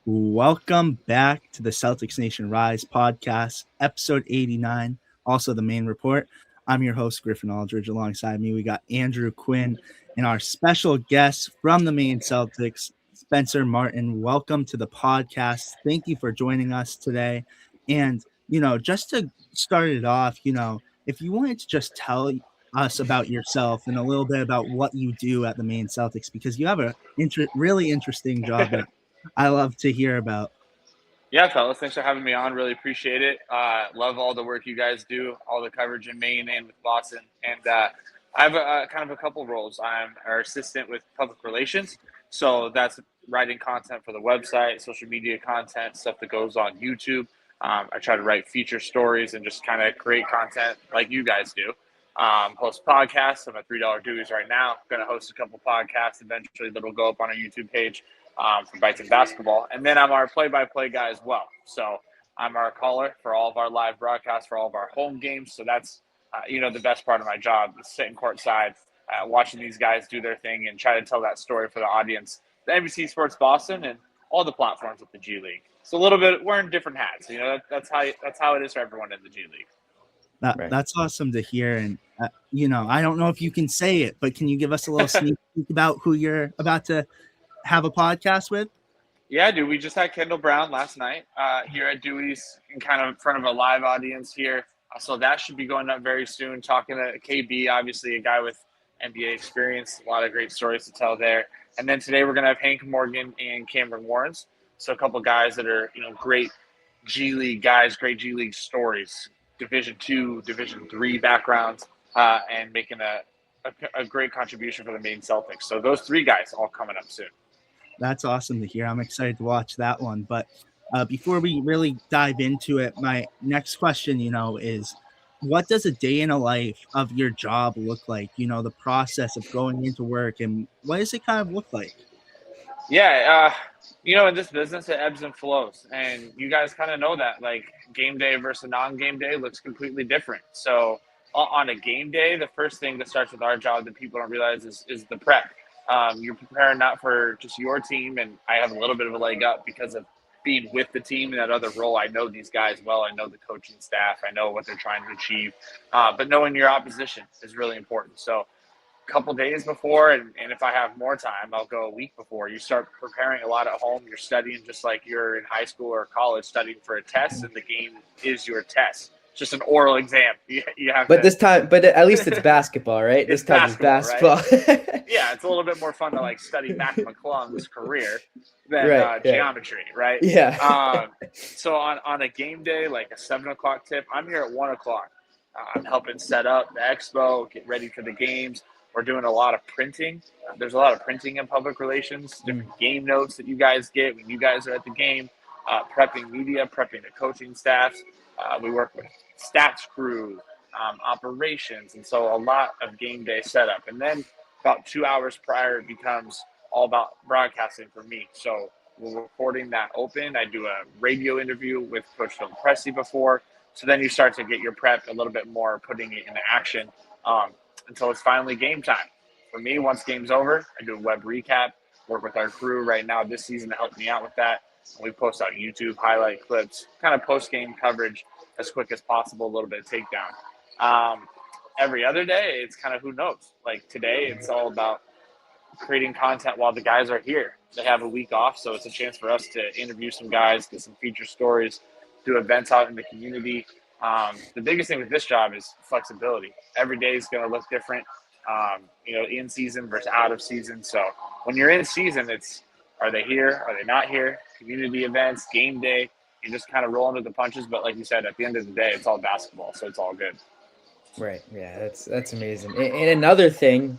Welcome back to the Celtics Nation Rise podcast, episode 89, also the Maine Report. I'm your host, Griffin Aldrich. Alongside me, we got Andrew Quinn and our special guest from the Maine Celtics, Spencer Martin. Welcome to the podcast. Thank you for joining us today. And, just to start it off, if you wanted to just tell us about yourself and a little bit about what you do at the Maine Celtics, because you have a really interesting job that I love to hear about. Yeah, fellas, thanks for having me on. Really appreciate it. Love all the work you guys do, all the coverage in Maine and with Boston. And I have kind of a couple roles. I'm our assistant with public relations, so that's writing content for the website, social media content, stuff that goes on YouTube. I try to write feature stories and just kind of create content like you guys do. Host podcasts. I'm at $3 duties right now. Going to host a couple podcasts eventually that'll go up on our YouTube page. For Bites and Basketball. And then I'm our play-by-play guy as well. So I'm our caller for all of our live broadcasts, for all of our home games. So that's, the best part of my job is sitting courtside, watching these guys do their thing and try to tell that story for the audience. The NBC Sports Boston and all the platforms with the G League. So a little bit wearing different hats. That's how it is for everyone in the G League. That's awesome to hear. And, I don't know if you can say it, but can you give us a little sneak peek about who you're about to have a podcast with? Yeah, dude. We just had Kendall Brown last night here at Dewey's in kind of in front of a live audience here. So that should be going up very soon. Talking to KB, obviously a guy with NBA experience, a lot of great stories to tell there. And then today we're going to have Hank Morgan and Cameron Warrens. So a couple guys that are, great G League guys, great G League stories, Division II, Division III backgrounds, and making a great contribution for the Maine Celtics. So those three guys all coming up soon. That's awesome to hear. I'm excited to watch that one. But before we really dive into it, my next question, is what does a day in a life of your job look like? The process of going into work, and what does it kind of look like? Yeah, in this business, it ebbs and flows. And you guys kind of know that. Like, game day versus non-game day looks completely different. So on a game day, the first thing that starts with our job that people don't realize is the prep. You're preparing not for just your team, and I have a little bit of a leg up because of being with the team in that other role. I know these guys well. I know the coaching staff. I know what they're trying to achieve. But knowing your opposition is really important. So a couple days before, and if I have more time, I'll go a week before. You start preparing a lot at home. You're studying just like you're in high school or college studying for a test, and the game is your test. Just an oral exam. You have but at least it's basketball, right? This time is basketball. Right? Yeah, it's a little bit more fun to study Mac McClung's career than geometry, right? Yeah. So on a game day, like a 7:00 tip, I'm here at 1:00. I'm helping set up the expo, get ready for the games. We're doing a lot of printing. There's a lot of printing in public relations, different game notes that you guys get when you guys are at the game, prepping media, prepping the coaching staffs. We work with stats crew, operations, and so a lot of game day setup. And then about 2 hours prior, it becomes all about broadcasting for me. So we're recording that open. I do a radio interview with Coach Phil Pressey before. So then you start to get your prep a little bit more, putting it into action until it's finally game time. For me, once game's over, I do a web recap, work with our crew right now this season to help me out with that. And we post out YouTube highlight clips, kind of post-game coverage as quick as possible, a little bit of takedown. Every other day, it's kind of who knows. Like today, it's all about creating content while the guys are here. They have a week off, so it's a chance for us to interview some guys, get some feature stories, do events out in the community. The biggest thing with this job is flexibility. Every day is going to look different, in season versus out of season. So when you're in season, it's are they here? Are they not here? Community events, game day. You just kind of roll into the punches. But like you said, at the end of the day, it's all basketball, so it's all good. Right. Yeah, that's amazing. And another thing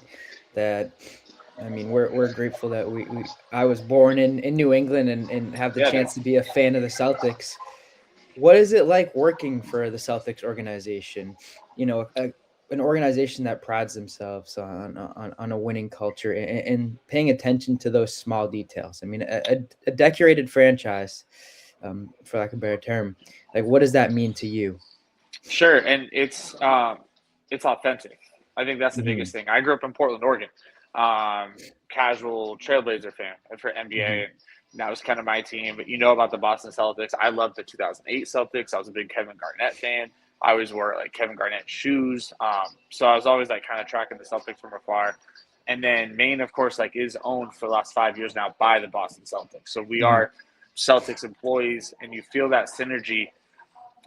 that, I mean, we're grateful that I was born in New England and have the chance to be a fan of the Celtics. What is it like working for the Celtics organization? An organization that prides themselves on a winning culture and paying attention to those small details. I mean, a decorated franchise, for lack of a better term. Like, what does that mean to you? Sure, and it's authentic. I think that's the biggest thing. I grew up in Portland, Oregon. Casual Trailblazer fan for NBA. that was kind of my team. But you know about the Boston Celtics. I love the 2008 Celtics. I was a big Kevin Garnett fan. I always wore like Kevin Garnett shoes. So I was always like kind of tracking the Celtics from afar. And then Maine, of course, like is owned for the last 5 years now by the Boston Celtics. So we are Celtics employees, and you feel that synergy.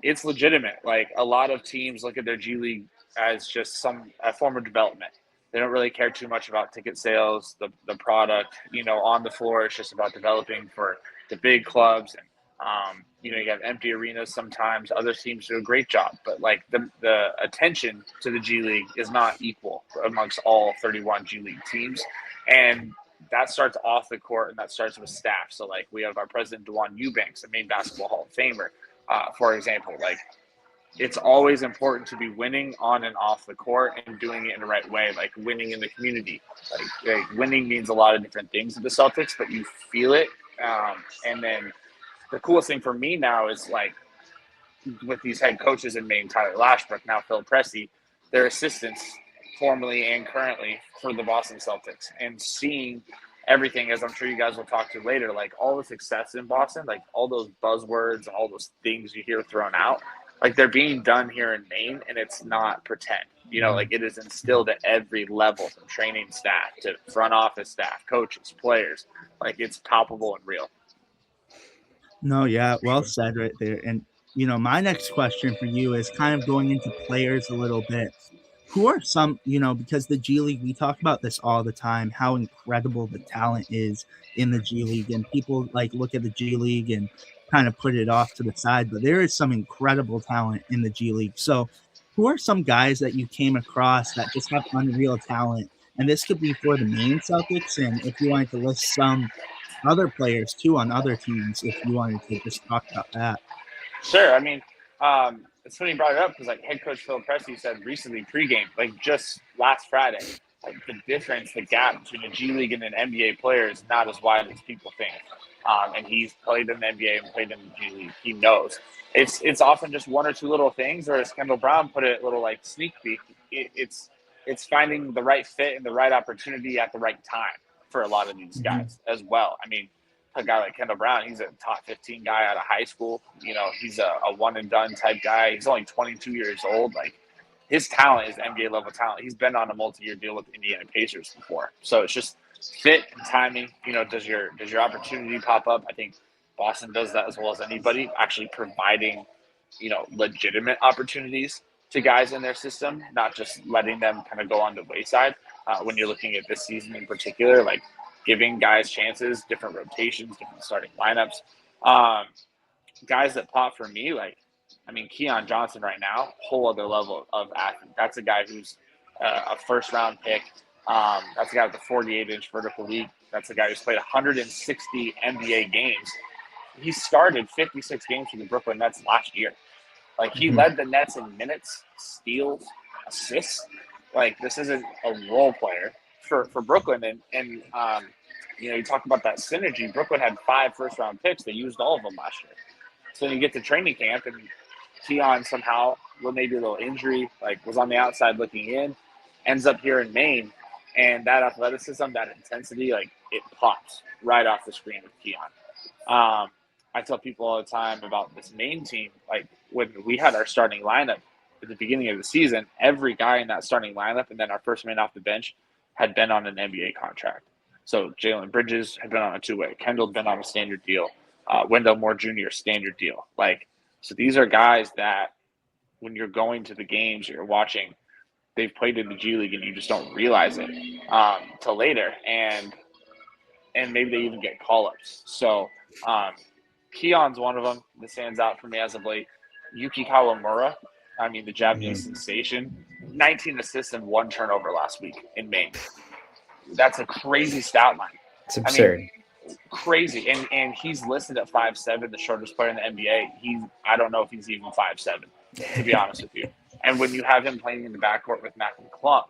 It's legitimate. Like a lot of teams look at their G League as just a form of development. They don't really care too much about ticket sales, the product, on the floor. It's just about developing for the big clubs. And, you have empty arenas sometimes. Other teams do a great job. But, like, the attention to the G League is not equal amongst all 31 G League teams. And that starts off the court, and that starts with staff. So, like, we have our president, DeJuan Eubanks, a Maine Basketball Hall of Famer, for example. Like, it's always important to be winning on and off the court and doing it in the right way, like winning in the community. Like winning means a lot of different things to the Celtics, but you feel it. And then the coolest thing for me now is, like, with these head coaches in Maine, Tyler Lashbrook, now Phil Pressey, their assistants formerly and currently for the Boston Celtics, and seeing everything, as I'm sure you guys will talk to later, like all the success in Boston, like all those buzzwords and all those things you hear thrown out, like they're being done here in Maine, and it's not pretend. Like it is instilled at every level, from training staff to front office staff, coaches, players. Like it's palpable and real. No, yeah, well said right there. And, my next question for you is kind of going into players a little bit. Who are some, because the G League, we talk about this all the time, how incredible the talent is in the G League. And people like look at the G League and kind of put it off to the side, but there is some incredible talent in the G League. So who are some guys that you came across that just have unreal talent? And this could be for the Maine Celtics. And if you wanted to list some other players too on other teams, if you wanted to just talk about that. Sure. I mean, it's funny you brought it up because, like, head coach Phil Pressey said recently pregame, like just last Friday, like the gap between a G League and an NBA player is not as wide as people think. And he's played in the NBA and played in the G League. He knows. It's often just one or two little things, or as Kendall Brown put it, a little like sneak peek. It's finding the right fit and the right opportunity at the right time for a lot of these guys as well. I mean, a guy like Kendall Brown, he's a top 15 guy out of high school. He's a one and done type guy. He's only 22 years old. Like, his talent is NBA level talent. He's been on a multi-year deal with the Indiana Pacers before. So it's just fit and timing. Does your opportunity pop up? I think Boston does that as well as anybody, actually providing, legitimate opportunities to guys in their system, not just letting them kind of go on the wayside. When you're looking at this season in particular, like giving guys chances, different rotations, different starting lineups. Guys that pop for me, like, I mean, Keon Johnson right now, whole other level of athlete. That's a guy who's a first-round pick. That's a guy with a 48-inch vertical leap. That's a guy who's played 160 NBA games. He started 56 games for the Brooklyn Nets last year. Like, he led the Nets in minutes, steals, assists. Like, this isn't a role player for Brooklyn. And you talk about that synergy. Brooklyn had 5 first-round picks. They used all of them last year. So then you get to training camp, and Keon somehow, with maybe a little injury, like was on the outside looking in, ends up here in Maine. And that athleticism, that intensity, like it pops right off the screen with Keon. I tell people all the time about this Maine team. Like when we had our starting lineup at the beginning of the season, every guy in that starting lineup and then our first man off the bench had been on an NBA contract. So Jalen Bridges had been on a two-way. Kendall had been on a standard deal. Wendell Moore Jr., standard deal. Like, so these are guys that when you're going to the games or you're watching, they've played in the G League and you just don't realize it till later. And maybe they even get call-ups. So Keon's one of them that stands out for me as of late. Yuki Kawamura, I mean, the Japanese sensation, 19 assists and 1 turnover last week in Maine. That's a crazy stat line. It's absurd. I mean, crazy. And he's listed at 5'7", the shortest player in the NBA. I don't know if he's even 5'7", to be honest with you. And when you have him playing in the backcourt with Mac McClung,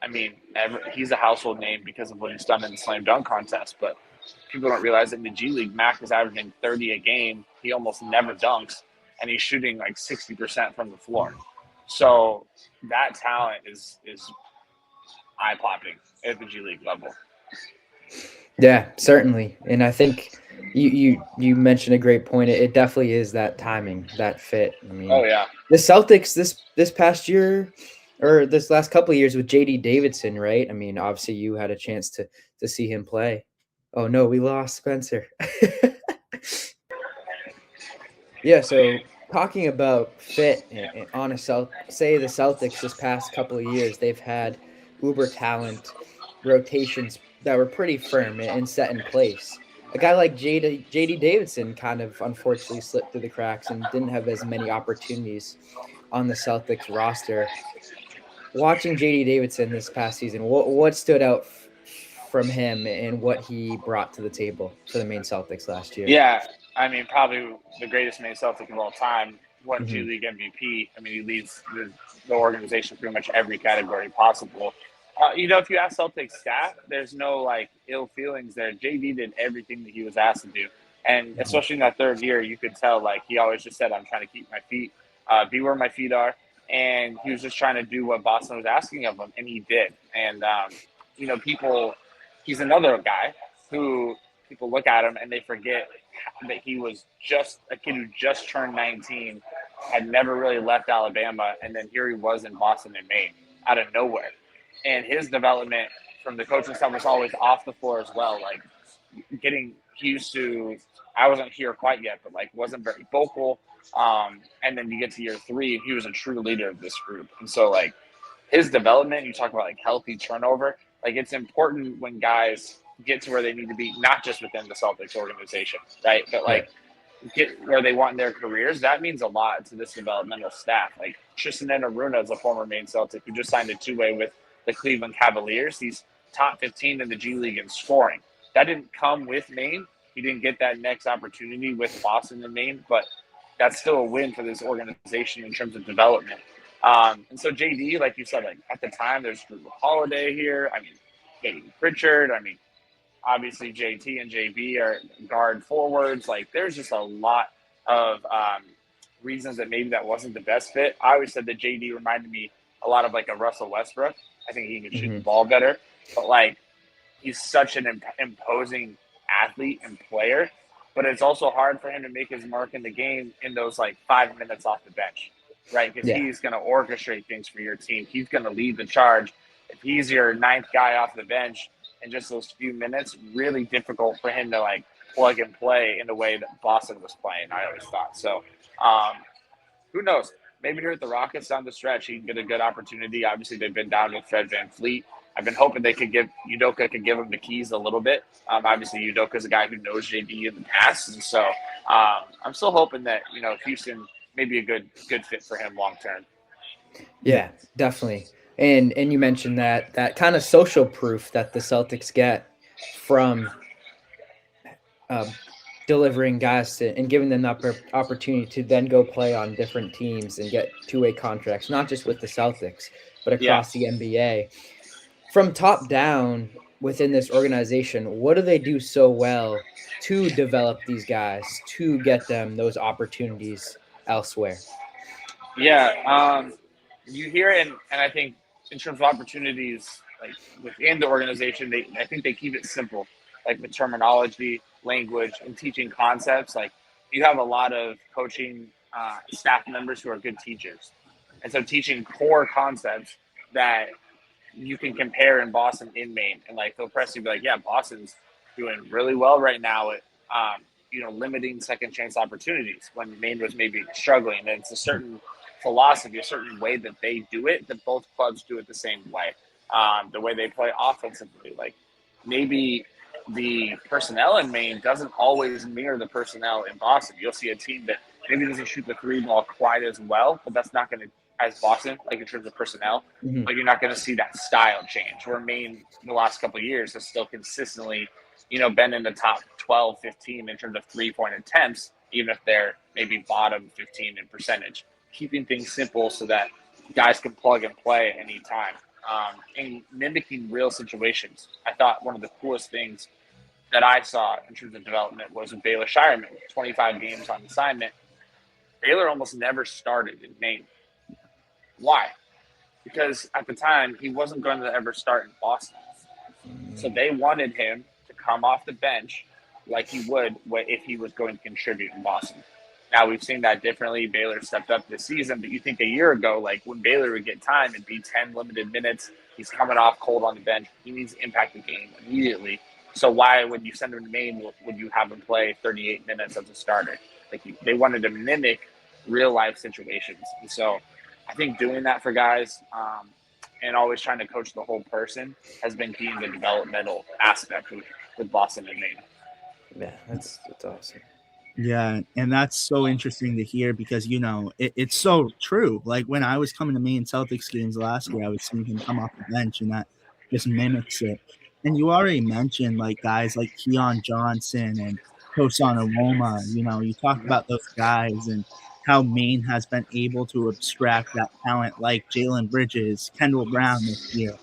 I mean, he's a household name because of what he's done in the slam dunk contest. But people don't realize that in the G League, Mac is averaging 30 a game. He almost never dunks, and he's shooting like 60% from the floor. So that talent is eye-popping at the G League level. Yeah, certainly. And I think You mentioned a great point. It definitely is that timing, that fit. I mean, Oh yeah, the Celtics this past year or this last couple of years with JD Davidson, right? I mean, obviously you had a chance to see him play. Oh no, we lost Spencer. Yeah, so talking about fit on say the Celtics this past couple of years, they've had uber talent rotations that were pretty firm and set in place. A guy like JD Davidson kind of unfortunately slipped through the cracks and didn't have as many opportunities on the Celtics roster. Watching JD Davidson this past season, what stood out from him and what he brought to the table for the Maine Celtics last year? yeah. I mean, probably the greatest Maine Celtic of all time. Won G Hmm. League MVP. I mean, he leads the organization pretty much every category possible. If you ask Celtics staff, there's no like ill feelings there. JD did everything that he was asked to do, and Hmm. especially in that third year, you could tell like he always just said, "I'm trying to keep my feet, be where my feet are," and he was just trying to do what Boston was asking of him, and he did. And he's another guy who people look at him and they forget that he was just a kid who just turned 19, had never really left Alabama, and then here he was in Boston and Maine out of nowhere. And his development from the coaching staff was always off the floor as well, like getting used to. I wasn't here quite yet, but like wasn't very vocal. And then you get to year 3, and he was a true leader of this group. And so like his development, you talk about like healthy turnover, like it's important when guys get to where they need to be, not just within the Celtics organization, right? But Yeah. like get where they want in their careers. That means a lot to this developmental staff. Like Tristan Enaruna is a former Maine Celtic who just signed a 2-way with the Cleveland Cavaliers. He's top 15 in the G League in scoring. That didn't come with Maine. He didn't get that next opportunity with Boston and Maine, but that's still a win for this organization in terms of development. And so JD, like you said, like at the time, there's Drew Holiday here. I mean, Katie Pritchard. I mean, obviously JT and JB are guard forwards. Like there's just a lot of reasons that maybe that wasn't the best fit. I always said that JD reminded me a lot of like a Russell Westbrook. I think he can shoot Hmm. the ball better, but like he's such an imposing athlete and player. But it's also hard for him to make his mark in the game in those like 5 minutes off the bench, right? Because Yeah. he's going to orchestrate things for your team. He's going to lead the charge. If he's your ninth guy off the bench in just those few minutes, really difficult for him to like plug and play in the way that Boston was playing. I always thought so. Um, who knows? Maybe here at the Rockets down the stretch, he can get a good opportunity. Obviously, they've been down with Fred VanVleet. I've been hoping they could give Udoka could give him the keys a little bit. Obviously, Udoka's a guy who knows JB in the past, and so I'm still hoping that Houston may be a good fit for him long term. Yeah, definitely. And you mentioned that kind of social proof that the Celtics get from uh, delivering guys and giving them the opportunity to then go play on different teams and get two-way contracts, not just with the Celtics, but Yeah, across the NBA. From top down within this organization, what do they do so well to develop these guys, to get them those opportunities elsewhere? yeah. You hear it, and I think in terms of opportunities, like within the organization, I think they keep it simple, like with terminology, language, and teaching concepts. Like you have a lot of coaching staff members who are good teachers, and so teaching core concepts that you can compare in Boston in Maine, and like they'll press you be like, yeah, Boston's doing really well right now at limiting second chance opportunities when Maine was maybe struggling. And it's a certain philosophy, a certain way that they do it, that both clubs do it the same way. The way they play offensively, like maybe the personnel in Maine doesn't always mirror the personnel in Boston. You'll see a team that maybe doesn't shoot the 3 ball quite as well, but that's not going to, as Boston, like in terms of personnel, Mm-hmm. but you're not going to see that style change. Where Maine, in the last couple of years, has still consistently, been in the top 12, 15 in terms of 3-point attempts, even if they're maybe bottom 15 in percentage. Keeping things simple so that guys can plug and play at any time. And mimicking real situations. I thought one of the coolest things that I saw in terms of development was with Baylor Shireman, 25 games on assignment. Baylor almost never started in Maine. Why? Because at the time, he wasn't going to ever start in Boston. So they wanted him to come off the bench like he would if he was going to contribute in Boston. Now we've seen that differently. Baylor stepped up this season, but you think a year ago, like when Baylor would get time, it'd be 10 limited minutes. He's coming off cold on the bench. He needs to impact the game immediately. So why, when you send him to Maine, would you have him play 38 minutes as a starter? Like they wanted to mimic real life situations. And so I think doing that for guys and always trying to coach the whole person has been key in the developmental aspect with Boston and Maine. Yeah, that's awesome. Yeah, and that's so interesting to hear because, it's so true. Like when I was coming to Maine Celtics games last year, I was seeing him come off the bench, and that just mimics it. And you already mentioned like guys like Keon Johnson and Tosan Awoma. You talked about those guys and how Maine has been able to abstract that talent like Jalen Bridges, Kendall Brown this year.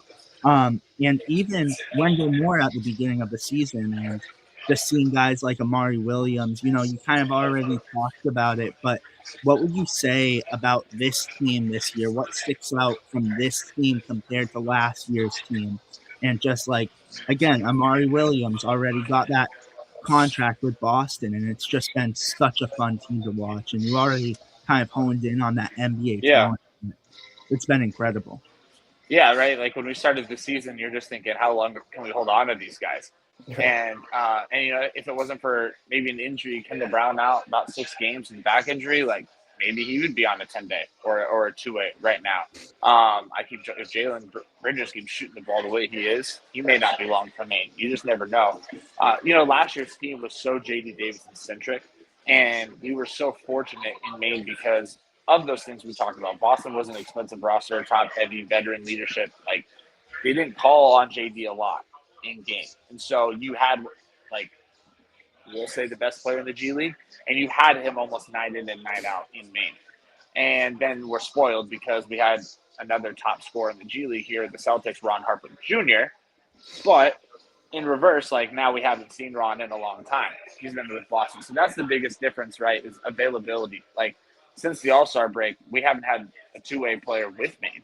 And even Wendell Moore at the beginning of the season, and just seeing guys like Amari Williams, you kind of already talked about it, but what would you say about this team this year? What sticks out from this team compared to last year's team? And just like, again, Amari Williams already got that contract with Boston, and it's just been such a fun team to watch. And you already kind of honed in on that NBA talent. It's been incredible. Yeah, right. Like when we started the season, you're just thinking, how long can we hold on to these guys? Right. And if it wasn't for maybe an injury, Kendall Brown out about 6 games and back injury, like maybe he would be on a 10-day or a 2-way right now. If Jalen Bridges keeps shooting the ball the way he is, he may not be long for Maine. You just never know. Last year's team was so J.D. Davison centric, and we were so fortunate in Maine because of those things we talked about. Boston was an expensive roster, top heavy, veteran leadership. Like they didn't call on JD a lot in game. And so you had we'll say the best player in the G League, and you had him almost night in and night out in Maine. And then we're spoiled because we had another top scorer in the G League here, the Celtics, Ron Harper Jr. But in reverse, now we haven't seen Ron in a long time. He's been with Boston. So that's the biggest difference, right, is availability. Since the All-Star break, we haven't had a 2-way player with Maine.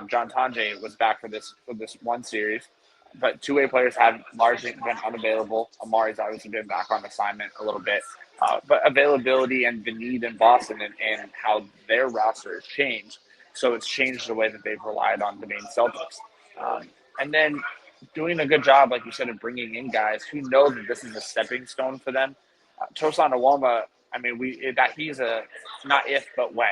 John Tonje was back for this one series, but 2-way players have largely been unavailable. Amari's obviously been back on assignment a little bit. But availability and the need in Boston and how their roster has changed. So it's changed the way that they've relied on the Maine Celtics. And then doing a good job, like you said, of bringing in guys who know that this is a stepping stone for them. Tosan Awoma, he's a not if but when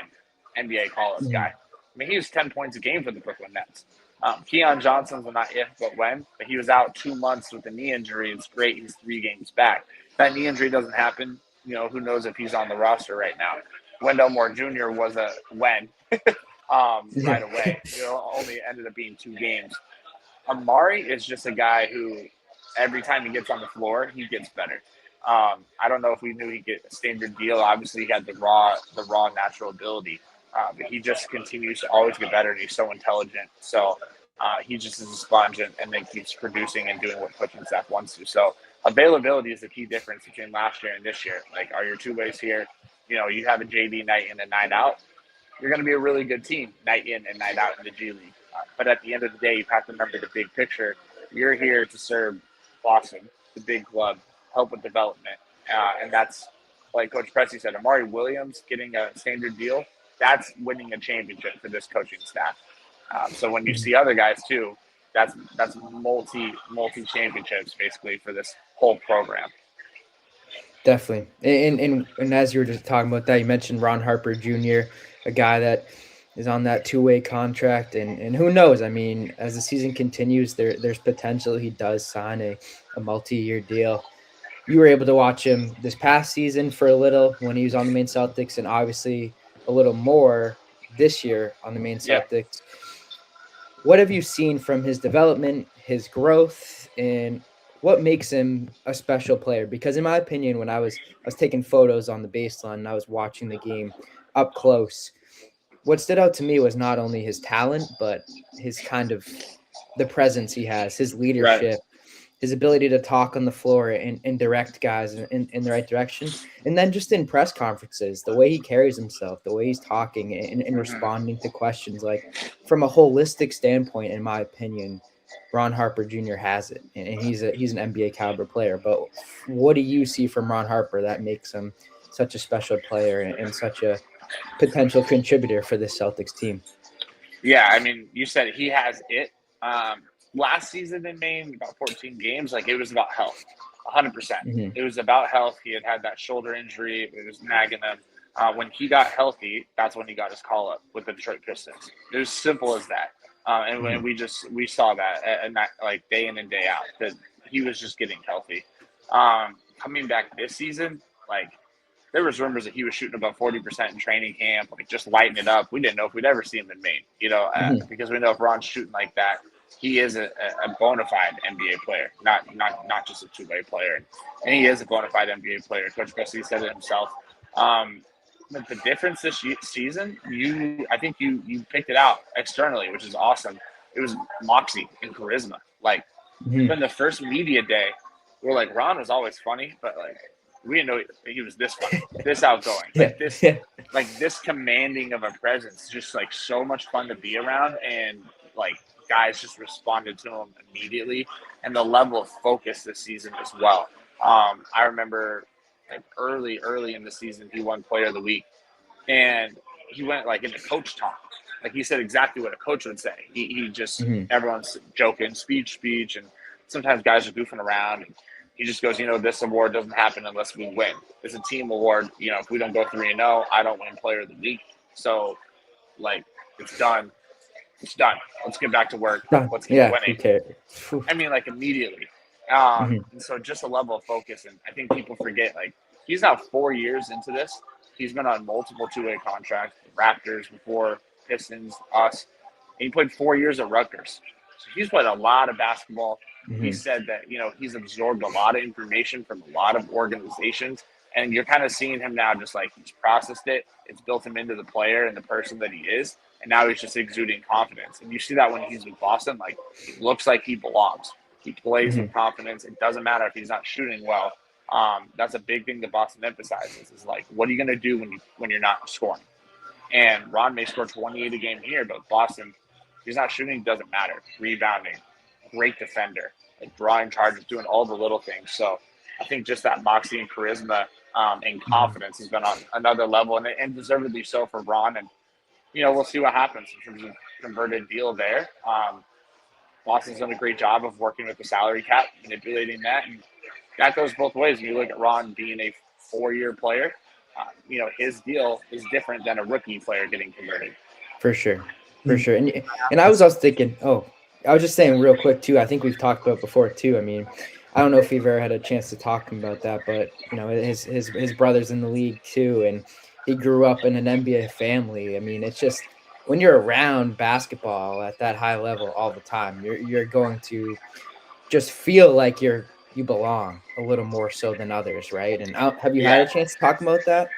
NBA call-up guy. He was 10 points a game for the Brooklyn Nets. Keon Johnson's a not if but when, but he was out 2 months with a knee injury. It's great he's 3 games back. If that knee injury doesn't happen, who knows if he's on the roster right now. Wendell Moore Jr. was a when right away. Only ended up being 2 games. Amari is just a guy who every time he gets on the floor, he gets better. I don't know if we knew he'd get a standard deal. Obviously, he had the raw natural ability, but he just continues to always get better, and he's so intelligent. So he just is a sponge and then keeps producing and doing what coaching staff wants to. So availability is the key difference between last year and this year. Are your 2-ways here? You have a JD night in and night out. You're going to be a really good team night in and night out in the G League. But at the end of the day, you have to remember the big picture. You're here to serve Boston, the big club, help with development. And that's, like Coach Pressey said, Amari Williams getting a standard deal, that's winning a championship for this coaching staff. So when you see other guys too, that's multi championships basically for this whole program. Definitely. And as you were just talking about that, you mentioned Ron Harper Jr., a guy that is on that 2-way contract, and who knows? As the season continues, there's potential he does sign a multi-year deal. You were able to watch him this past season for a little when he was on the Maine Celtics, and obviously a little more this year on the Maine Celtics. Yeah. What have you seen from his development, his growth, and what makes him a special player? Because in my opinion, when I was taking photos on the baseline and I was watching the game up close, what stood out to me was not only his talent, but his kind of the presence he has, his leadership, right, his ability to talk on the floor and direct guys in the right direction. And then just in press conferences, the way he carries himself, the way he's talking and responding to questions, from a holistic standpoint, in my opinion, Ron Harper Jr. has it, and he's an NBA caliber player. But what do you see from Ron Harper that makes him such a special player and such a potential contributor for this Celtics team? Yeah, I mean, you said he has it. Last season in Maine, about 14 games, like it was about health, 100%. Mm-hmm. It was about health. He had that shoulder injury. It was nagging him. When he got healthy, that's when he got his call up with the Detroit Pistons. It was simple as that. And we saw that and that like day in and day out that he was just getting healthy. Coming back this season, like there was rumors that he was shooting about 40% in training camp, like just lighting it up. We didn't know if we'd ever see him in Maine, because we know if Ron's shooting like that, he is a bona fide NBA player, not just a two-way player. And he is a bona fide NBA player. Coach Bessie said it himself. But the difference this season, I think you picked it out externally, which is awesome. It was moxie and charisma. Like from the first media day, we're like, Ron was always funny, but like we didn't know he was this funny, this outgoing, like this commanding of a presence, just like so much fun to be around, and like guys just responded to him immediately, and the level of focus this season as well. I remember like early in the season, he won Player of the Week, and he went like into coach talk. Like he said exactly what a coach would say. He just everyone's joking, speech, and sometimes guys are goofing around. And he just goes, this award doesn't happen unless we win. It's a team award. If we don't go 3-0, I don't win Player of the Week. So, like, it's done. It's done. Let's get back to work. Let's keep winning. Okay. I mean, like immediately. And so just a level of focus, and I think people forget, like, he's now 4 years into this. He's been on multiple two-way contracts, Raptors before, Pistons, us. And he played 4 years at Rutgers. So he's played a lot of basketball. He said that, he's absorbed a lot of information from a lot of organizations. And you're kind of seeing him now just like he's processed it. It's built him into the player and the person that he is. And now he's just exuding confidence. And you see that when he's with Boston, like he looks like he belongs. He plays with confidence. It doesn't matter if he's not shooting well. That's a big thing that Boston emphasizes is like, what are you going to do when you're not scoring? And Ron may score 28 a game here, but Boston, if he's not shooting, doesn't matter. Rebounding, great defender, like drawing charges, doing all the little things. So I think just that moxie and charisma and confidence has been on another level, and deservedly so for Ron. And we'll see what happens in terms of converted deal there. Boston's done a great job of working with the salary cap, manipulating that, and that goes both ways. When you look at Ron being a 4-year player, his deal is different than a rookie player getting converted. For sure. And I was also thinking, I was just saying real quick too, I think we've talked about before too. I mean, I don't know if we've ever had a chance to talk about that, but his brother's in the league too, and he grew up in an NBA family. I mean, it's just when you're around basketball at that high level all the time, you're going to just feel like you belong a little more so than others, right? And have you had a chance to talk about that?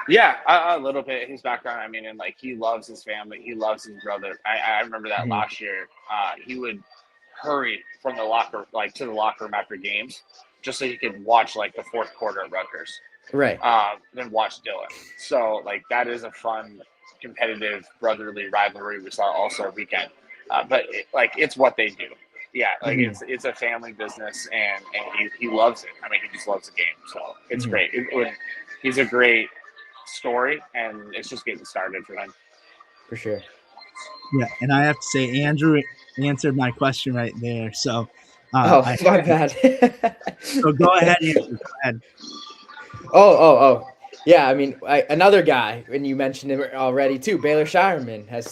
Yeah, a little bit. His background, I mean, and like he loves his family. He loves his brother. I remember that last year. He would hurry from the locker, like to the locker room after games, just so he could watch like the fourth quarter at Rutgers. Right. Then watch Dylan. So like that is a fun, competitive brotherly rivalry we saw also weekend. But it's what they do. Yeah, like it's a family business, and he loves it. I mean, he just loves the game. So it's great. He's a great story, and it's just getting started for him. For sure. Yeah, and I have to say, Andrew answered my question right there. So, my bad. So go ahead, Andrew. Go ahead. Oh. Yeah, I mean, another guy, and you mentioned him already too, Baylor Shireman has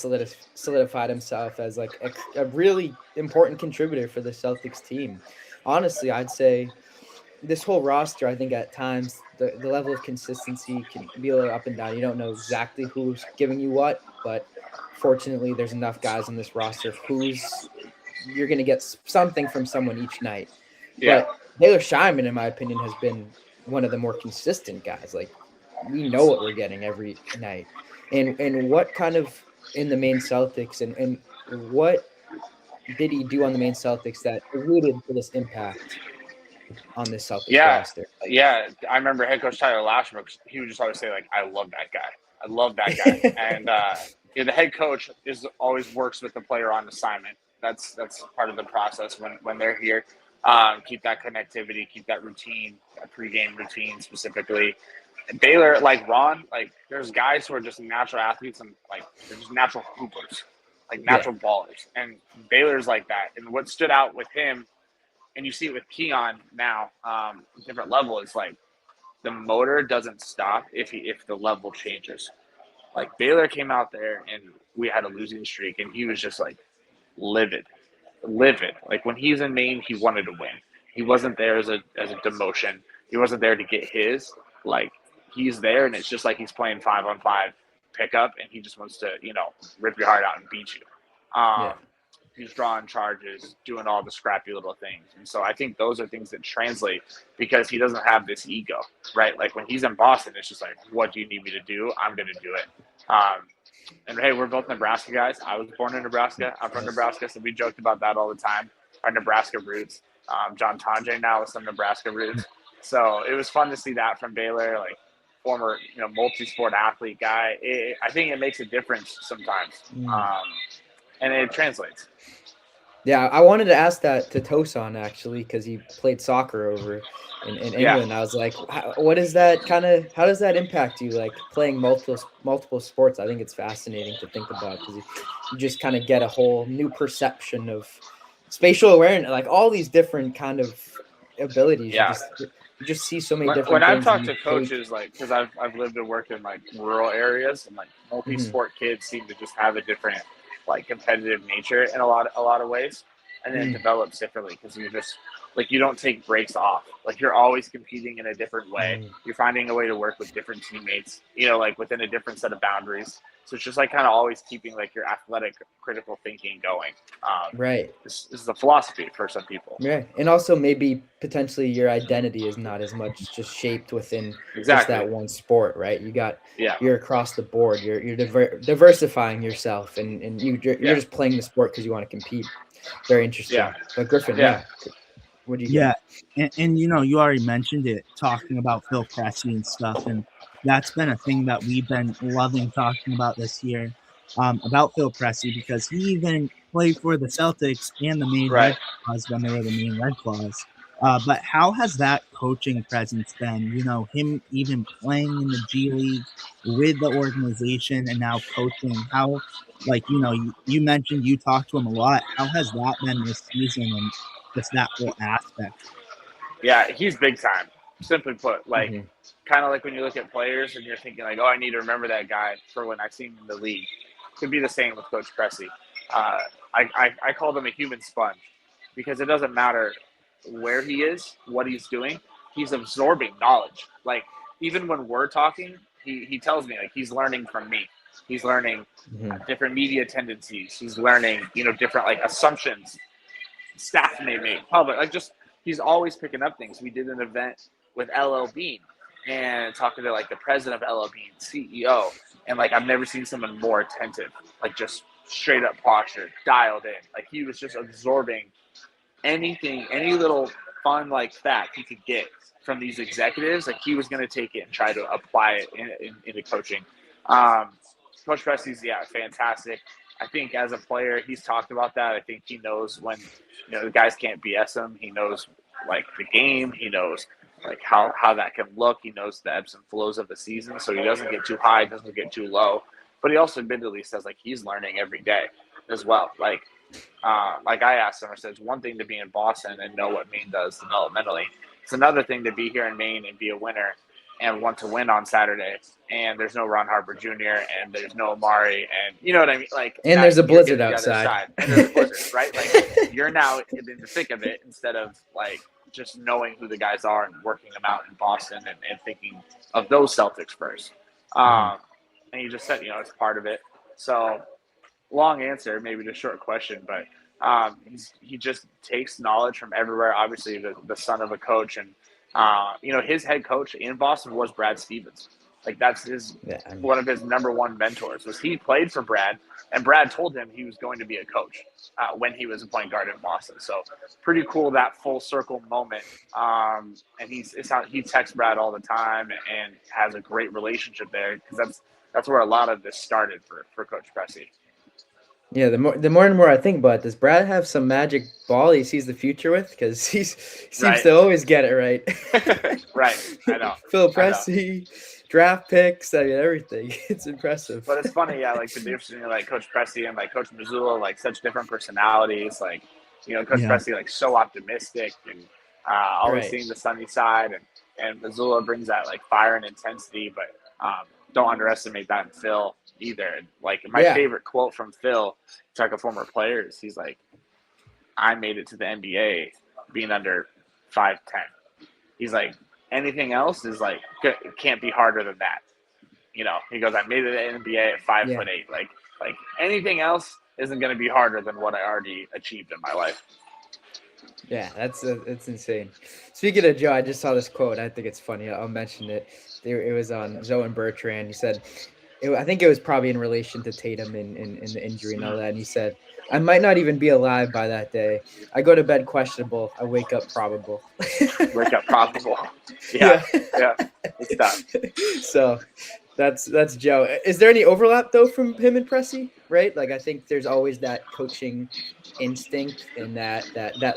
solidified himself as like a really important contributor for the Celtics team. Honestly, I'd say this whole roster, I think at times the level of consistency can be a little up and down. You don't know exactly who's giving you what, but fortunately there's enough guys on this roster you're going to get something from someone each night. Yeah. But Baylor Shireman, in my opinion, has been one of the more consistent guys. Like, we know what we're getting every night. And what kind of in the Maine Celtics and what did he do on the Maine Celtics that alluded to this impact on this Celtics roster? Yeah, I remember head coach Tyler Lashbrook, he would just always say, like, I love that guy. And the head coach always works with the player on assignment. That's part of the process when they're here. Keep that connectivity, keep that routine, that pregame routine specifically. Baylor, like Ron, like there's guys who are just natural athletes and like they're just natural hoopers, like natural ballers. And Baylor's like that. And what stood out with him, and you see it with Keon now, different level, is like the motor doesn't stop if the level changes. Like Baylor came out there and we had a losing streak, and he was just like livid, livid. Like when he's in Maine, he wanted to win. He wasn't there as a demotion. He wasn't there to get his. Like he's there, and it's just like he's playing 5-on-5 pickup, and he just wants to rip your heart out and beat you. He's drawing charges, doing all the scrappy little things, and so I think those are things that translate because he doesn't have this ego, right? Like when he's in Boston, it's just like, what do you need me to do? I'm going to do it. And hey, we're both Nebraska guys. I was born in Nebraska. I'm from Nebraska, so we joked about that all the time. Our Nebraska roots. John Tonje now with some Nebraska roots. So it was fun to see that from Baylor, like former, multi-sport athlete guy. I think it makes a difference sometimes, and it translates. Yeah, I wanted to ask that to Tosan actually because he played soccer over in England. I was like, what is that how does that impact you, like playing multiple sports? I think it's fascinating to think about because you just kind of get a whole new perception of spatial awareness, like all these different kind of abilities. Yeah. You just see so many different when things. I've talked to coaches, like, because I've lived and worked in like rural areas, and like multi-sport kids seem to just have a different like competitive nature in a lot of ways, and then it develops differently because you just like you don't take breaks off. Like you're always competing in a different way. You're finding a way to work with different teammates, like within a different set of boundaries. So it's just like kind of always keeping like your athletic critical thinking going. Right. This is a philosophy for some people. Yeah, and also maybe potentially your identity is not as much just shaped within just that one sport, right? You're across the board. You're diversifying yourself, and you're just playing the sport because you want to compete. Very interesting. Yeah. But Griffin, what do you get? And you already mentioned it, talking about Phil Pressey and stuff, and that's been a thing that we've been loving talking about this year, about Phil Pressey, because he even played for the Celtics and the Maine Red Claws when they were the Maine Red Claws. But how has that coaching presence been? Him even playing in the G League with the organization and now coaching. How, like, you mentioned you talked to him a lot. How has that been this season and just that whole aspect? Yeah, he's big time. Simply put, like kind of like when you look at players and you're thinking like, oh, I need to remember that guy for when I see him in the league. Could be the same with Coach Pressey. I call him a human sponge because it doesn't matter where he is, what he's doing. He's absorbing knowledge. Like even when we're talking, he tells me like he's learning from me. He's learning different media tendencies. He's learning, different like assumptions staff may make, public, like just he's always picking up things. We did an event with LL Bean and talking to like the president of LL Bean, CEO, and like I've never seen someone more attentive, like just straight up posture, dialed in. Like he was just absorbing anything, any little fun like fact he could get from these executives. Like he was going to take it and try to apply it into coaching. Coach Pressey's fantastic. I think as a player, he's talked about that. I think he knows when, the guys can't BS him. He knows like the game. He knows like how that can look. He knows the ebbs and flows of the season. So he doesn't get too high, doesn't get too low. But he also admittedly says like he's learning every day as well. Like I asked him, I said, it's one thing to be in Boston and know what Maine does developmentally. It's another thing to be here in Maine and be a winner and want to win on Saturday, and there's no Ron Harper Jr. and there's no Amari, and you know what I mean? Like, and there's a blizzard outside. And there's a blizzard, right? Like, you're now in the thick of it instead of like just knowing who the guys are and working them out in Boston and thinking of those Celtics first. And you just said, it's part of it. So, long answer, maybe the short question, but he just takes knowledge from everywhere. Obviously, the son of a coach, and his head coach in Boston was Brad Stevens. Like that's one of his number one mentors. Was he played for Brad, and Brad told him he was going to be a coach when he was a point guard in Boston. So pretty cool that full circle moment. And he texts Brad all the time and has a great relationship there because that's where a lot of this started for Coach Pressey. Yeah, the more and more I think about it, does Brad have some magic ball he sees the future with? Because he seems to always get it right. Right. I know. Phil Pressey, draft picks, I mean everything. It's impressive. But it's funny, yeah, like the difference between like Coach Pressey and like Coach Missoula, like such different personalities. Like, Coach Yeah. Pressey like so optimistic and always Right. seeing the sunny side, and Missoula brings that like fire and intensity. But don't underestimate that in Phil either. Like my Yeah. favorite quote from Phil, talking former players, he's like, "I made it to the NBA being under 5'10". He's like, anything else is like can't be harder than that. He goes, I made it to the NBA at 5'8". Like anything else isn't going to be harder than what I already achieved in my life. Yeah, that's insane. Speaking of Joe, I just saw this quote. I think it's funny. I'll mention it. It was on Zoe and Bertrand. He said, I think it was probably in relation to Tatum and the injury and all that. And he said, I might not even be alive by that day. I go to bed questionable. I wake up probable. Wake up probable. Yeah. Yeah. It's tough. So that's Joe. Is there any overlap though from him and Pressey? Right? Like I think there's always that coaching instinct and that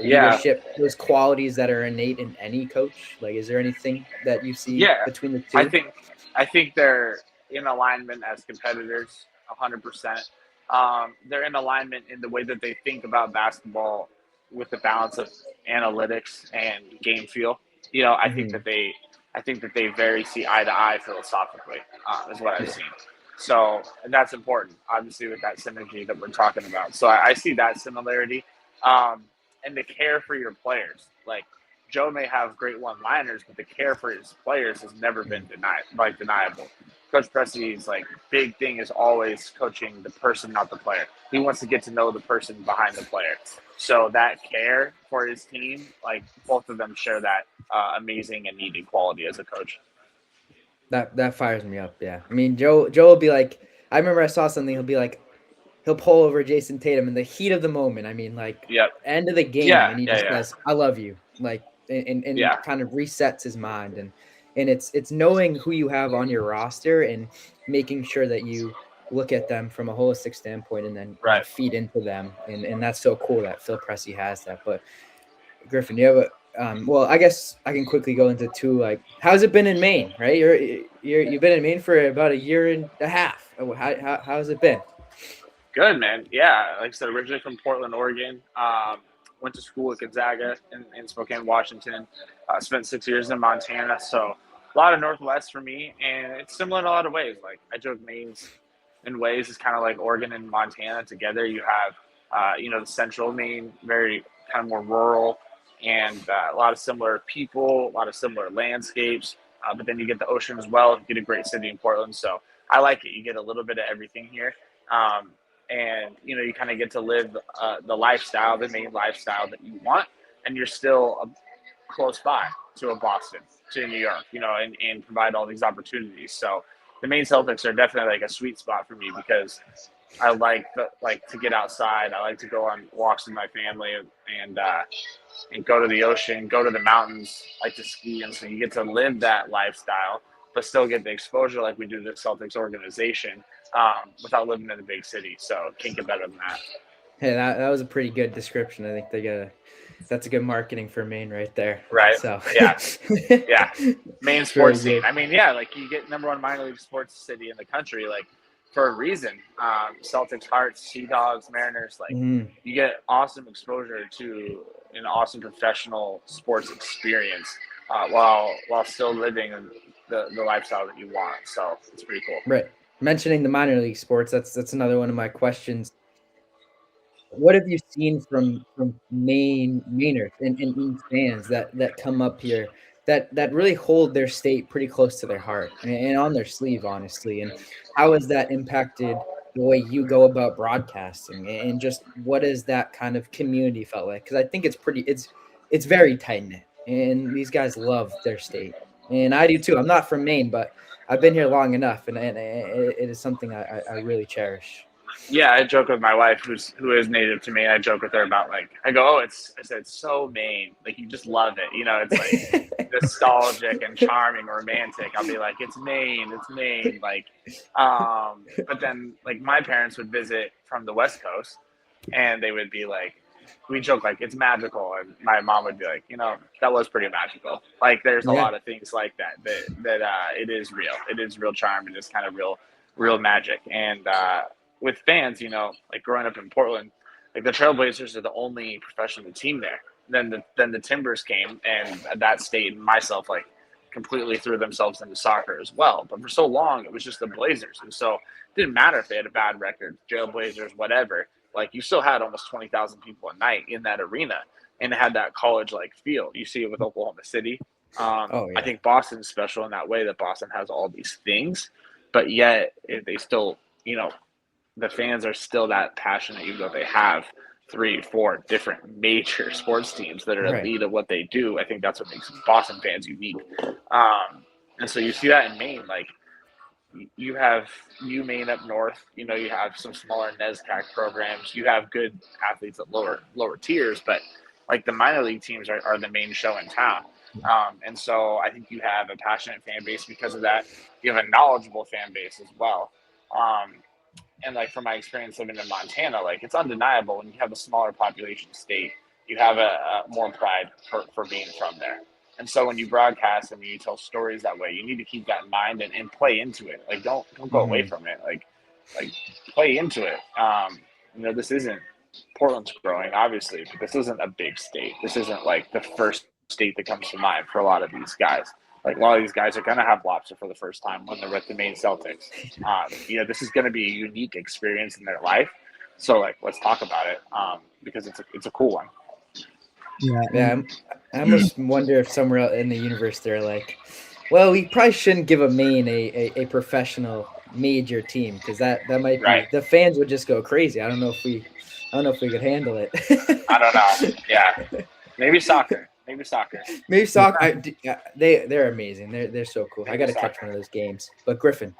leadership, those qualities that are innate in any coach. Like, is there anything that you see between the two? I think they're in alignment as competitors, 100%. They're in alignment in the way that they think about basketball with the balance of analytics and game feel. I think that they very see eye to eye philosophically, is what I've seen. So, and that's important, obviously, with that synergy that we're talking about. So I see that similarity, and the care for your players. Like Joe may have great one-liners, but the care for his players has never been deniable. Coach Pressey's like big thing is always coaching the person, not the player. He wants to get to know the person behind the player. So that care for his team, like both of them share that amazing and needed quality as a coach. That fires me up. Yeah, I mean Joe will be like, I remember I saw something. He'll pull over Jason Tatum in the heat of the moment. I mean, like end of the game, and he just says, "I love you," like, and kind of resets his mind, and it's knowing who you have on your roster and making sure that you look at them from a holistic standpoint and then feed into them, and that's so cool that Phil Pressey has that. But Griffin, you have a well, I guess I can quickly go into two. Like, how's it been in Maine? Right, you've been in Maine for about a year and a half. How's it been? Good, man. Yeah, like I said, originally from Portland, Oregon. Went to school at Gonzaga in Spokane, Washington. Spent 6 years in Montana, so a lot of Northwest for me, and it's similar in a lot of ways. Like I joke, Maine's in ways is kind of like Oregon and Montana together. You have, the central Maine, very kind of more rural, and a lot of similar people, a lot of similar landscapes. But then you get the ocean as well. You get a great city in Portland, so I like it. You get a little bit of everything here. And you kind of get to live the lifestyle, the Maine lifestyle that you want, and you're still close by to a Boston, to New York, and provide all these opportunities. So the Maine Celtics are definitely like a sweet spot for me because I like to get outside. I like to go on walks with my family and go to the ocean, go to the mountains, like to ski, and so you get to live that lifestyle, but still get the exposure like we do the Celtics organization without living in a big city. So can't get better than that. Hey, that was a pretty good description. I think that's a good marketing for Maine right there. Right. So yeah. Maine sports scene. I mean, like you get number one minor league sports city in the country, like for a reason. Celtics, Hearts, Sea Dogs, Mariners, like you get awesome exposure to an awesome professional sports experience while still living the lifestyle that you want. So it's pretty cool. Right. Mentioning the minor league sports, that's another one of my questions. What have you seen from Mainers and fans that come up here that really hold their state pretty close to their heart and on their sleeve, honestly? And how has that impacted the way you go about broadcasting and just what is that kind of community felt like? Because I think it's very tight knit, and these guys love their state, and I do too. I'm not from Maine, but I've been here long enough, and it is something I really cherish. Yeah, I joke with my wife, who is native to Maine. I joke with her about like, I go, I said, it's so Maine. Like you just love it. It's like nostalgic and charming, romantic. I'll be like, it's Maine, it's Maine. Like, but then like my parents would visit from the West Coast, and they would be like, we joke like it's magical, and my mom would be like, that was pretty magical. Like, there's a Yeah. lot of things like that it is real. It is real charm, and it's kind of real magic. And with fans, like growing up in Portland, like the Trailblazers are the only professional team there. Then the Timbers came, and that state and myself like completely threw themselves into soccer as well. But for so long, it was just the Blazers, and so it didn't matter if they had a bad record, Trailblazers, whatever. Like you still had almost 20,000 people a night in that arena, and it had that college like feel. You see it with Oklahoma City. Oh, yeah. I think Boston's special in that way that Boston has all these things, but yet they still, the fans are still that passionate, even though they have 3-4 different major sports teams that are Right. elite at what they do. I think that's what makes Boston fans unique. And so you see that in Maine, like you have Maine up north, you have some smaller NESCAC programs, you have good athletes at lower tiers, but like the minor league teams are the main show in town. And so I think you have a passionate fan base because of that. You have a knowledgeable fan base as well. And like from my experience living in Montana, like it's undeniable when you have a smaller population state, you have a more pride for being from there. And so when you broadcast and when you tell stories that way, you need to keep that in mind and play into it. Like don't go away from it. Like play into it. This isn't Portland's growing, obviously, but this isn't a big state. This isn't like the first state that comes to mind for a lot of these guys. Like a lot of these guys are going to have lobster for the first time when they're with the Maine Celtics. This is going to be a unique experience in their life. So like, let's talk about it because it's a cool one. Yeah. I almost wonder if somewhere out in the universe they're like, well, we probably shouldn't give a Maine a professional major team because that might be Right. the fans would just go crazy. I don't know if we could handle it. I don't know. Yeah, maybe soccer. Maybe soccer. They're amazing. They're so cool. I got to catch one of those games. But Griffin,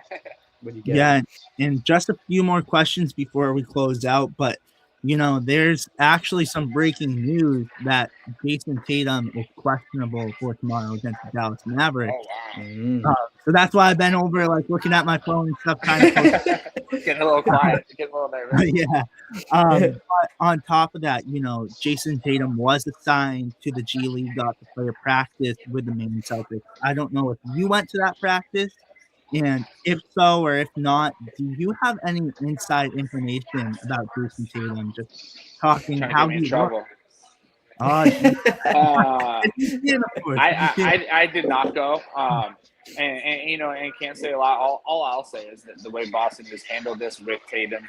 what do you get? Yeah, and just a few more questions before we close out. But there's actually some breaking news that Jason Tatum is questionable for tomorrow against the Dallas Mavericks. Oh wow! So that's why I've been over like looking at my phone and stuff, kind of getting a little quiet, getting a little nervous. Yeah. But on top of that, Jason Tatum was assigned to the G League, got to play a practice with the Maine Celtics. I don't know if you went to that practice, and if so or if not, do you have any inside information about Jason Tatum? Just talking how he trouble. I did not go. And can't say a lot. All I'll say is that the way Boston has handled this with Tatum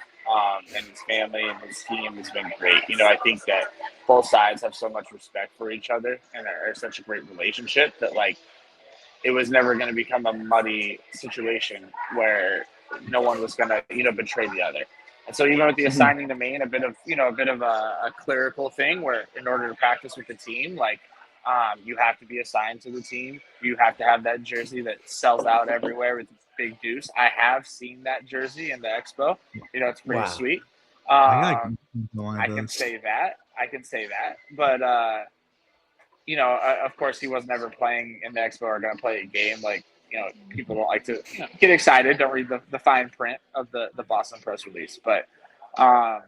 and his family and his team has been great. I think that both sides have so much respect for each other and are such a great relationship that like it was never going to become a muddy situation where no one was going to betray the other. And so even with the assigning to Maine, a bit of a clerical thing where in order to practice with the team, like you have to be assigned to the team. You have to have that jersey that sells out everywhere with the big deuce. I have seen that jersey in the expo. It's pretty sweet. I can say that. But, of course, he was never playing in the expo or going to play a game. Like, people don't like to get excited. Don't read the fine print of the Boston press release. But, I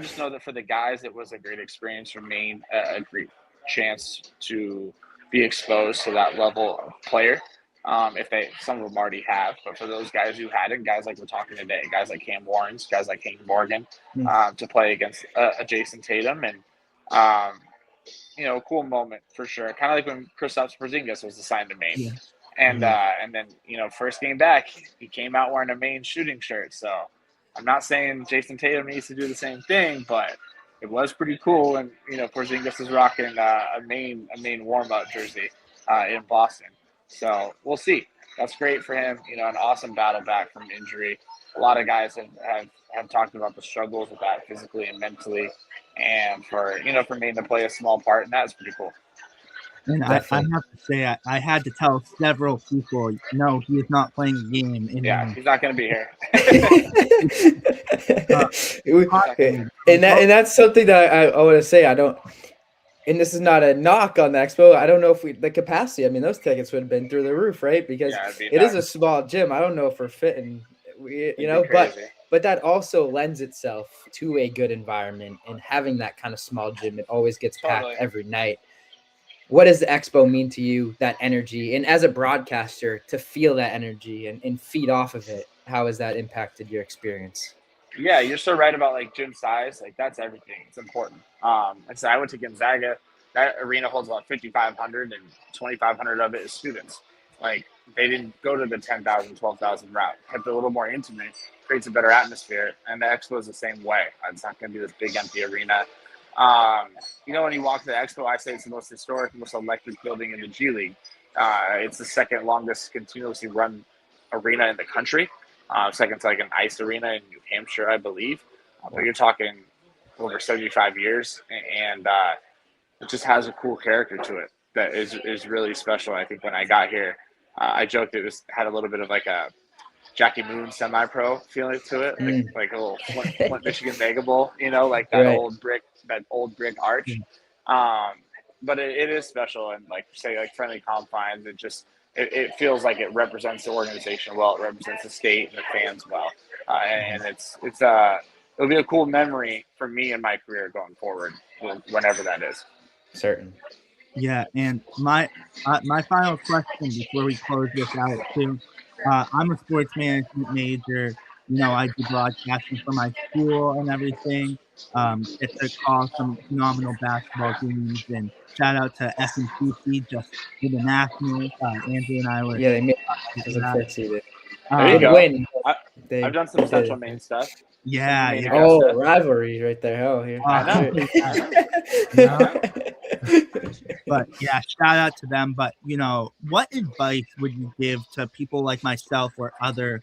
just know that for the guys, it was a great experience for Maine, a great chance to be exposed to that level of player. Some of them already have, but for those guys who hadn't, guys like we're talking today, guys like Cam Warrens, guys like King Morgan, to play against a Jason Tatum and, a cool moment for sure. Kind of like when Kristaps Porzingis was assigned to Maine. Yeah. And then, first game back, he came out wearing a Maine shooting shirt. So I'm not saying Jason Tatum needs to do the same thing, but it was pretty cool. And, Porzingis is rocking a Maine warm-up jersey in Boston. So we'll see. That's great for him. An awesome battle back from injury. A lot of guys have talked about the struggles with that physically and mentally. And for Maine to play a small part, and that's pretty cool. And I have to say, I had to tell several people, no, he is not playing a game. Yeah, he's not going to be here. And that's something that I want to say. I don't, and this is not a knock on the Expo. I don't know if the capacity. I mean, those tickets would have been through the roof, right? Because it is a small gym. I don't know if we're fitting, but that also lends itself to a good environment, and having that kind of small gym, it always gets packed every night. What does the Expo mean to you, that energy? And as a broadcaster, to feel that energy and feed off of it, how has that impacted your experience? Yeah, you're so right about like gym size. Like that's everything. It's important. So I went to Gonzaga. That arena holds about 5,500, and 2,500 of it is students. Like they didn't go to the 10,000, 12,000 route. Kept it a little more intimate, creates a better atmosphere. And the Expo is the same way. It's not going to be this big empty arena. When you walk to the Expo, I say it's the most historic, most electric building in the G League. It's the second longest continuously run arena in the country. Second to like an ice arena in New Hampshire, I believe. But you're talking over 75 years, and it just has a cool character to it that is really special. I think when I got here, I joked it had a little bit of like a Jackie Moon semi-pro feeling to it, like a little Flint Michigan Mega Bowl, like that old brick arch. But it is special, and like say like friendly confines, it feels like it represents the organization well, it represents the state and the fans well, and it'll be a cool memory for me in my career going forward, whenever that is. Certain. Yeah, and my final question before we close this out too. I'm a sports management major. I do broadcasting for my school and everything. Get to call some phenomenal basketball games, and shout out to SNCC just for the Nationals. Andrew and I were they made it as unfortunate. There you go. Win. I've done some Central Maine stuff. Yeah. Oh, rivalry right there. Oh, here. I know. But yeah, shout out to them. But what advice would you give to people like myself or other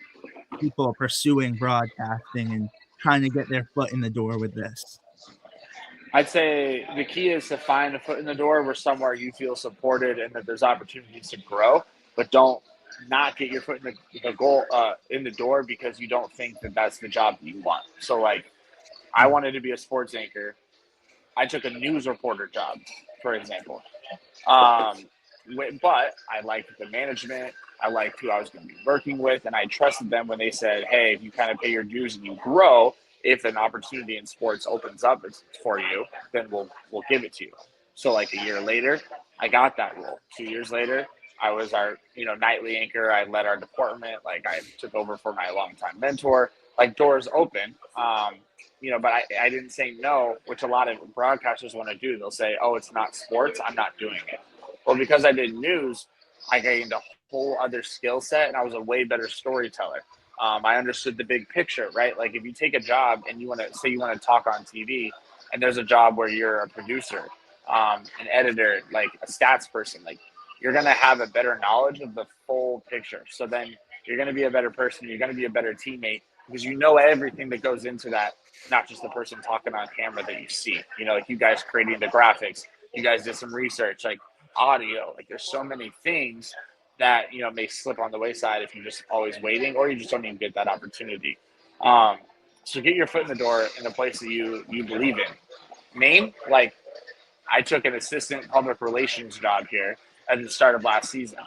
people pursuing broadcasting and trying to get their foot in the door with this? I'd say the key is to find a foot in the door where somewhere you feel supported and that there's opportunities to grow, but don't not get your foot in the door because you don't think that that's the job that you want. So like, I wanted to be a sports anchor. I took a news reporter job, for example. But I liked the management. I liked who I was going to be working with, and I trusted them when they said, "Hey, if you kind of pay your dues and you grow, if an opportunity in sports opens up for you, then we'll give it to you." So like a year later, I got that role. 2 years later, I was our nightly anchor. I led our department. Like I took over for my longtime mentor. Like doors open. But I didn't say no, which a lot of broadcasters want to do. They'll say, "Oh, it's not sports. I'm not doing it." Well, because I did news, I gained a whole other skill set, and I was a way better storyteller. I understood the big picture, right? Like if you take a job and you want to talk on TV, and there's a job where you're a producer, an editor, like a stats person, like you're going to have a better knowledge of the full picture. So then you're going to be a better person. You're going to be a better teammate because you know everything that goes into that, not just the person talking on camera that you see. Like you guys creating the graphics, you guys did some research, like audio, like there's so many things that may slip on the wayside if you're just always waiting or you just don't even get that opportunity. So get your foot in the door in a place that you believe in. Maine, like I took an assistant public relations job here at the start of last season.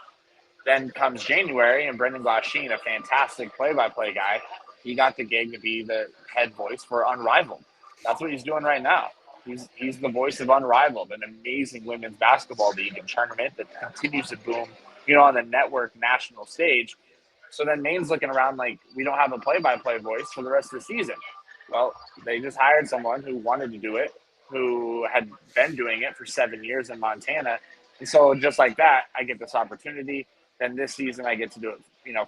Then comes January, and Brendan Glasheen, a fantastic play-by-play guy, he got the gig to be the head voice for Unrivaled. That's what he's doing right now. He's the voice of Unrivaled, an amazing women's basketball league and tournament that continues to boom, on the network national stage. So then Maine's looking around like we don't have a play-by-play voice for the rest of the season. Well, they just hired someone who wanted to do it, who had been doing it for 7 years in Montana. And so just like that, I get this opportunity. Then this season I get to do it,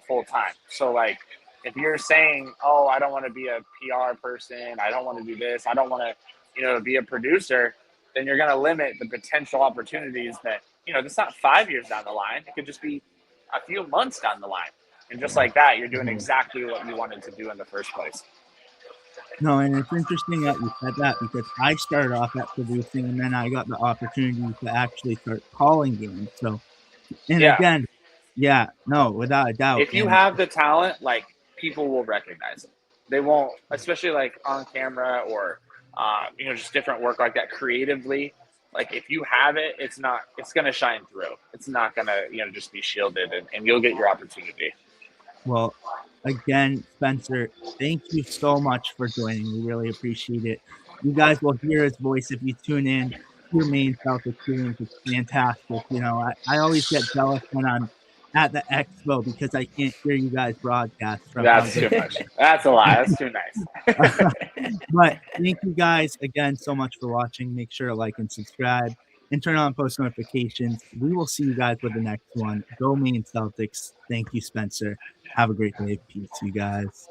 full time. So like, if you're saying, "Oh, I don't want to be a PR person. I don't want to do this. I don't want to, be a producer," then you're going to limit the potential opportunities that, it's not 5 years down the line. It could just be a few months down the line. And just like that, you're doing exactly what you wanted to do in the first place. No, and it's interesting that you said that because I started off at producing and then I got the opportunity to actually start calling games. So, and Yeah. again, yeah, no, without a doubt. If you And have the talent, like people will recognize it. They won't, especially like on camera or just different work like that creatively. Like if you have it, it's gonna shine through. It's not gonna just be shielded, and you'll get your opportunity. well, again, Spencer, thank you so much for joining. We really appreciate it. You guys will hear his voice if you tune in to Maine Celtics games. It's fantastic. I always get jealous when I'm at the expo because I can't hear you guys broadcast from how That's good. too much. That's a lie. That's too nice. But thank you guys again so much for watching. Make sure to like and subscribe and turn on post notifications. We will see you guys with the next one. Go Maine Celtics. Thank you, Spencer. Have a great day. Peace, you guys.